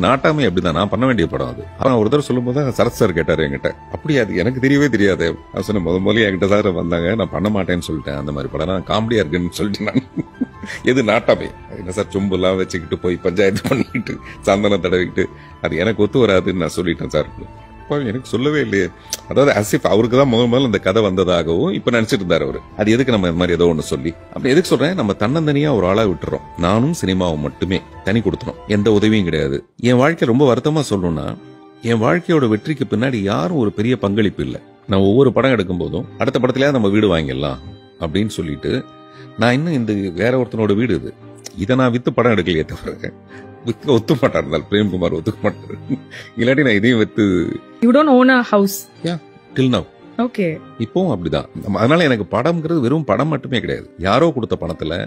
நாட்டாமே அப்படிதான், நான் பண்ண வேண்டிய படம் அது. ஆனா ஒரு தடவை சொல்லும் போது சரத் சார் கேட்டாரு என்கிட்ட, அப்படி அது எனக்கு தெரியவே தெரியாது. நான் சொன்ன முதல்ல என்கிட்ட சார் வந்தாங்க, நான் பண்ண மாட்டேன்னு சொல்லிட்டேன். அந்த மாதிரி படம் நான் காமெடியா இருக்குன்னு சொல்லிட்டு நான் எது நாட்டாமே என்ன சார் சொம்பெல்லாம் வச்சுக்கிட்டு போய் பஞ்சாயத்து பண்ணிக்கிட்டு சந்தனம் தடவிக்கிட்டு அது எனக்கு ஒத்து வராதுன்னு நான் சொல்லிட்டேன் சார். எனக்கு சொல்லவே இல்லையே. அதாவது அசிஃப் அவருக்கு தான் முதல்ல அந்த கதை வந்ததாகவும் இப்ப நினைச்சிட்டு இருந்தாரு அவரு. அது எதுக்கு நம்ம இந்த மாதிரி ஏதோ ஒண்ணு சொல்லி அப்படி எதுக்கு சொல்றேன், நம்ம தன்னந்தனியா ஒரு ஆளா விட்டுறோம். நானும் சினிமாவும் மட்டுமே தனி கொடுத்துறோம், எந்த உதவியும் கிடையாது. என் வாழ்க்கை ரொம்ப வருத்தமா சொல்லணும்னா, என் வாழ்க்கையோட வெற்றிக்கு பின்னாடி யாரும் ஒரு பெரிய பங்களிப்பு இல்லை. நான் ஒவ்வொரு படம் எடுக்கும் போதும் அடுத்த படத்துலயா நம்ம வீடு வாங்கிடலாம் அப்படின்னு சொல்லிட்டு, நான் இன்னும் இந்த வேற ஒருத்தனோட வீடு இது, இதை நான் வித்து படம் எடுக்கலையே தவிர விற்க ஒத்து மாட்டார் பிரேம்குமார், ஒத்துக்க மாட்டாரு. இல்லாட்டி நான் இதையும் with You don't own a house. Yeah, till now. Okay. இப்போவும் அப்படிதான். அதனால எனக்கு படம்ங்கிறது வெறும் படம் மட்டுமே கிடையாது. யாரோ கொடுத்த பணத்துல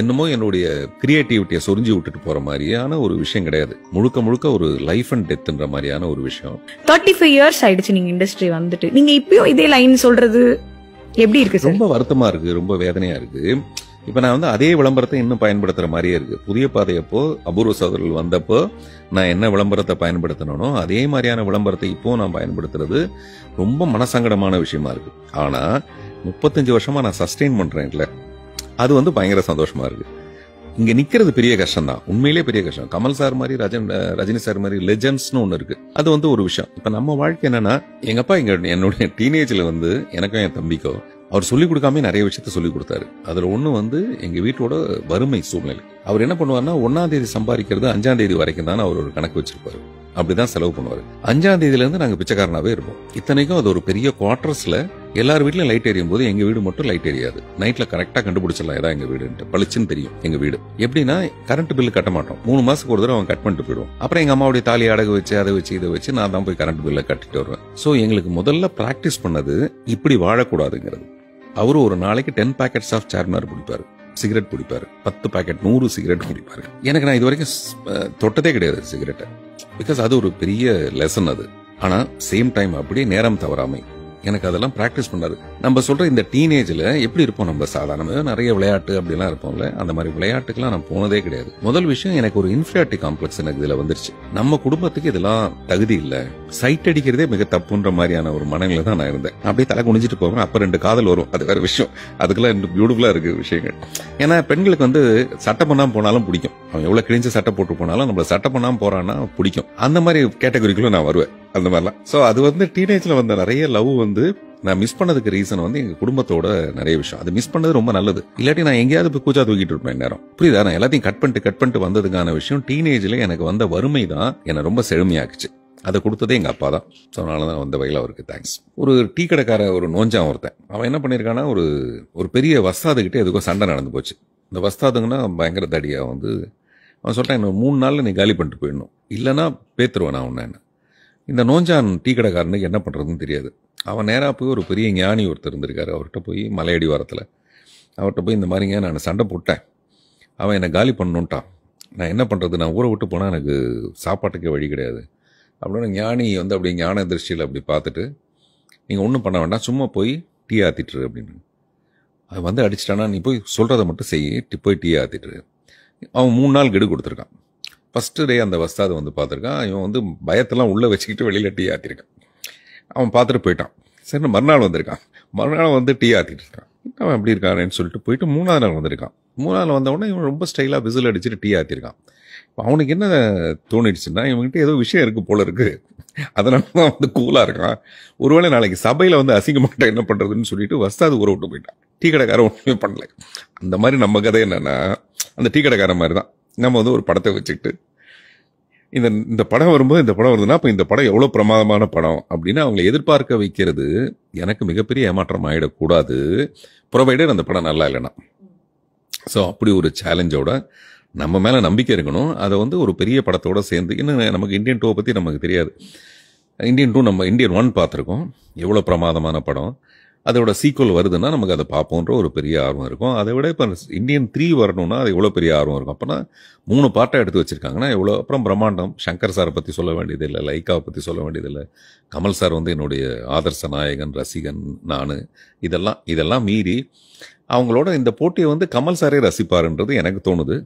என்னமோ என்னுடைய கிரியேட்டிவிட்டியை சொரிஞ்சு விட்டுட்டு போற மாதிரியான ஒரு விஷயம் கிடையாது. முழுக்க முழுக்க ஒரு லைஃப் அண்ட் டெத்ன்ற மாதிரியான ஒரு விஷயம். 35 years ஆயிடுச்சு நீங்க இண்டஸ்ட்ரி வந்துட்டு. நீங்க இப்பயும் இதே லைன் சொல்றது எப்படி இருக்கு சார்? ரொம்ப வருத்தமா இருக்கு, ரொம்ப வேதனையா இருக்கு. இப்ப நான் அதே விளம்பரத்தை இன்னும் பயன்படுத்துற மாதிரியே இருக்கு. புதிய பாதையப்போ அபூர்வ சகோதரர்கள் வந்தப்போ நான் என்ன விளம்பரத்தை பயன்படுத்தணும் அதே மாதிரியான விளம்பரத்தை இப்போ நான் பயன்படுத்துறது ரொம்ப மனசங்கடமான விஷயமா இருக்கு. ஆனா 35 வருஷமா நான் சஸ்டெயின் பண்றேன்ல, அது பயங்கர சந்தோஷமா இருக்கு. இங்க நிக்கிறது பெரிய கஷ்டம் தான், உண்மையிலேயே பெரிய கஷ்டம். கமல் சார் மாதிரி ரஜினி சார் மாதிரி லெஜெண்ட்ஸ்னு ஒண்ணு இருக்கு, அது ஒரு விஷயம். இப்ப நம்ம வாழ்க்கை என்னன்னா, எங்க அப்பா என்னுடைய டீனேஜ்ல எனக்கும் என் தம்பிக்கோ அவர் சொல்லிக் கொடுக்காம நிறைய விஷயத்த சொல்லிக் கொடுத்தாரு. அதுல ஒண்ணு எங்க வீட்டோட வறுமை சூழ்நிலை. அவர் என்ன பண்ணுவாருன்னா, 1ஆம் தேதி சம்பாதிக்கிறது 5ஆம் தேதி வரைக்கும் தான் அவர் ஒரு கணக்கு வச்சிருப்பாரு. அப்படிதான் செலவு பண்ணுவாரு. 5ஆம் தேதியில இருந்து நாங்க பிச்சைக்காரனாவே இருப்போம். இத்தனைக்கும் அது ஒரு பெரிய குவார்டர்ஸ்ல எல்லார் வீட்லயும் லைட் எரியும் போது எங்க வீடு மட்டும் லைட் எரியாது. நைட்ல கரெக்டா கண்டுபிடிச்சிடலாம் ஏதாவது எங்க வீடு பளிச்சுன்னு தெரியும். எங்க வீடு எப்படின்னா, கரண்ட் பில் கட்ட மாட்டோம். 3 மாசத்துக்கு ஒரு தடவை அவன் கட் பண்ணிட்டு போயிடுவோம். அப்புறம் எங்க அம்மாவுடைய தாலி அடகு வச்சு அதை வச்சு இதை வச்சு நான் தான் போய் கரண்ட் பில்ல கட்டிட்டு வருவேன். சோ எங்களுக்கு முதல்ல பிராக்டிஸ் பண்ணது இப்படி வாழக்கூடாதுங்கிறது. அவரு ஒரு நாளைக்கு 10 packets ஆஃப் சார்மினார் குடிப்பாரு, சிகரெட் குடிப்பாரு, 10 பாக்கெட் 100 சிகரெட் குடிப்பாரு. எனக்கு நான் இது வரைக்கும் தொட்டதே கிடையாது சிகரெட்டை. பிகாஸ் அது ஒரு பெரிய லெசன் அது. ஆனா சேம் டைம் அப்படியே நேரம் தவறாமை எனக்கு அதெல்லாம் பிராக்டிஸ் பண்ணாரு. நம்ம சொல்ற இந்த டீனேஜ்ல எப்படி இருப்போம், நம்ம சாதாரணமாக நிறைய விளையாட்டு அப்படிலாம் இருப்போம்ல, அந்த மாதிரி விளையாட்டுக்கெல்லாம் நான் போனதே கிடையாது. முதல் விஷயம், எனக்கு ஒரு இன்ஃபீரியாரிட்டி காம்ப்ளெக்ஸ் எனக்கு இதுல வந்துருச்சு. நம்ம குடும்பத்துக்கு இதெல்லாம் தகுதி இல்ல, சைட் அடிக்கிறதே மிக தப்புன்ற மாதிரியான ஒரு மனநிலை தான் நான் இருந்தேன். அப்படியே தலை குனிஞ்சிட்டு போவேன். அப்ப 2 காதல் வரும், அது வேற விஷயம். அதுக்கெல்லாம் பியூட்டிஃபுல்லா இருக்கு விஷயங்கள். ஏன்னா பெண்களுக்கு சட்டை பண்ணாம போனாலும் பிடிக்கும். அவன் எவ்வளவு கிழிஞ்ச சட்டை போட்டு போனாலும் நம்மள சட்டை பண்ணாம போறான்னா பிடிக்கும். அந்த மாதிரி கேட்டகரிக்குள்ள நான் வருவேன். அந்த மாதிரிலாம். சோ அது டீனேஜ்ல வந்த நிறைய லவ் நான் மிஸ் பண்ணதுக்கு ரீசன் எங்க குடும்பத்தோட நிறைய விஷயம். அது மிஸ் பண்ணது ரொம்ப நல்லது. இல்லாட்டி நான் எங்கேயாவது போய் கூச்சா தூக்கிட்டு இருப்பேன் நேரம். புரியுதா? நான் எல்லாத்தையும் கட் பண்ணிட்டு வந்ததுக்கான விஷயம், டீனேஜ்ல எனக்கு வந்த வறுமை தான் என்ன ரொம்ப செழுமையாக்குச்சு. அதை கொடுத்ததே எங்க அப்பா தான். ஸோ அதனாலதான் வந்த வகையில் அவருக்கு தேங்க்ஸ். ஒரு டீ கடைக்கார ஒரு நோஞ்சான் ஒருத்தன், அவன் என்ன பண்ணிருக்கானா, ஒரு பெரிய வஸ்தாதுகிட்ட எதுக்கோ சண்டை நடந்து போச்சு. இந்த வஸ்தாதுங்கன்னா பயங்கர தடியா அவன் சொல்லிட்டான், இன்னும் 3 நாள்ல நீ காலி பண்ணிட்டு போயிடணும், இல்லைன்னா பேத்துருவேன் நான் உன்ன. இந்த நோஞ்சான் டீ கடைக்காரனுக்கு என்ன பண்றதுன்னு தெரியாது. அவன் நேரா போய் ஒரு பெரிய ஞானி ஒருத்தர் இருந்திருக்காரு, அவர்கிட்ட போய் மலையடி வாரத்தில் அவர்கிட்ட போய் இந்த மாதிரிங்க நான் சண்டை போட்டேன், அவன் என்னை காலி பண்ணணுன்ட்டான், நான் என்ன பண்றது, நான் ஊரை விட்டு போனால் எனக்கு சாப்பாட்டுக்கே வழி கிடையாது அப்படின்னு ஞானி அப்படி ஞான திருஷ்டியில் அப்படி பார்த்துட்டு, நீங்கள் ஒன்றும் பண்ண வேண்டாம், சும்மா போய் டீ ஆத்திட்டுரு அப்படின்னு. அது அடிச்சிட்டானா, நீ போய் சொல்றதை மட்டும் செய்ய, போய் டீ ஆத்திட்டுரு. அவன் 3 நாள் கெடு கொடுத்துருக்கான். ஃபர்ஸ்ட் டே அந்த வஸ்தாதை பார்த்துருக்கான். இவன் பயத்தெல்லாம் உள்ள வச்சுக்கிட்டு வெளியில டீ ஆத்திருக்கான். அவன் பார்த்துட்டு போயிட்டான். சரி, மறுநாள் வந்திருக்கான். மறுநாள் டீ ஆத்திட்டு இருக்கான். அவன் எப்படி இருக்கான்னு சொல்லிட்டு போயிட்டு 3ஆவது நாள் வந்திருக்கான். 3ஆவது நாள் வந்த உடனே இவன் ரொம்ப ஸ்டைலா விசில் அடிச்சுட்டு டீ ஆத்திருக்கான். அவனுக்கு என்ன தோணிடுச்சுன்னா, இவங்ககிட்ட ஏதோ விஷயம் இருக்கு போல இருக்கு, அதனாலதான் கூலா இருக்கான். ஒருவேளை நாளைக்கு சபையில அசிங்கமாட்ட என்ன பண்றதுன்னு சொல்லிட்டு வஸ்தாது ஊற விட்டு போயிட்டான். டீ கடைக்காரன் ஒண்ணுமே பண்ணல. அந்த மாதிரி நம்ம கதை என்னன்னா, அந்த டீ கடைக்காரன் மாதிரி தான். நம்ம ஒரு படத்தை வச்சுக்கிட்டு, இந்த படம் வரும்போது, இந்த படம் வருதுன்னா அப்ப இந்த படம் எவ்வளவு பிரமாதமான படம் அப்படின்னு அவங்களை எதிர்பார்க்க வைக்கிறது எனக்கு மிகப்பெரிய ஏமாற்றம் ஆயிடக்கூடாது, ப்ரொவைடர் அந்த படம் நல்லா இல்லைன்னா. ஸோ அப்படி ஒரு சேலஞ்சோட நம்ம மேல நம்பிக்கை இருக்கணும். அதை ஒரு பெரிய படத்தோட சேர்ந்து, இன்னும் நமக்கு இந்தியன் 2 பத்தி நமக்கு தெரியாது. இந்தியன் 2 நம்ம இந்தியன் 1 பார்த்துருக்கோம், எவ்வளவு பிரமாதமான படம். அதோட சீக்குவல் வருதுன்னா நமக்கு அதை பார்ப்போன்ற ஒரு பெரிய ஆர்வம் இருக்கும். அதை விட இப்போ இந்தியன் 3 வரணும்னா அது எவ்வளோ பெரிய ஆர்வம் இருக்கும். அப்போனா 3 பார்ட்டாக எடுத்து வச்சிருக்காங்கன்னா எவ்வளோ. அப்புறம் பிரம்மாண்டம். சங்கர் சாரை பற்றி சொல்ல வேண்டியதில்லை, லைக்காவை பற்றி சொல்ல வேண்டியதில்லை. கமல் சார் என்னுடைய ஆதர்ச நாயகன், ரசிகன் நான். இதெல்லாம் மீறி அவங்களோட இந்த போட்டியை கமல் சாரே ரசிப்பாருன்றது எனக்கு தோணுது.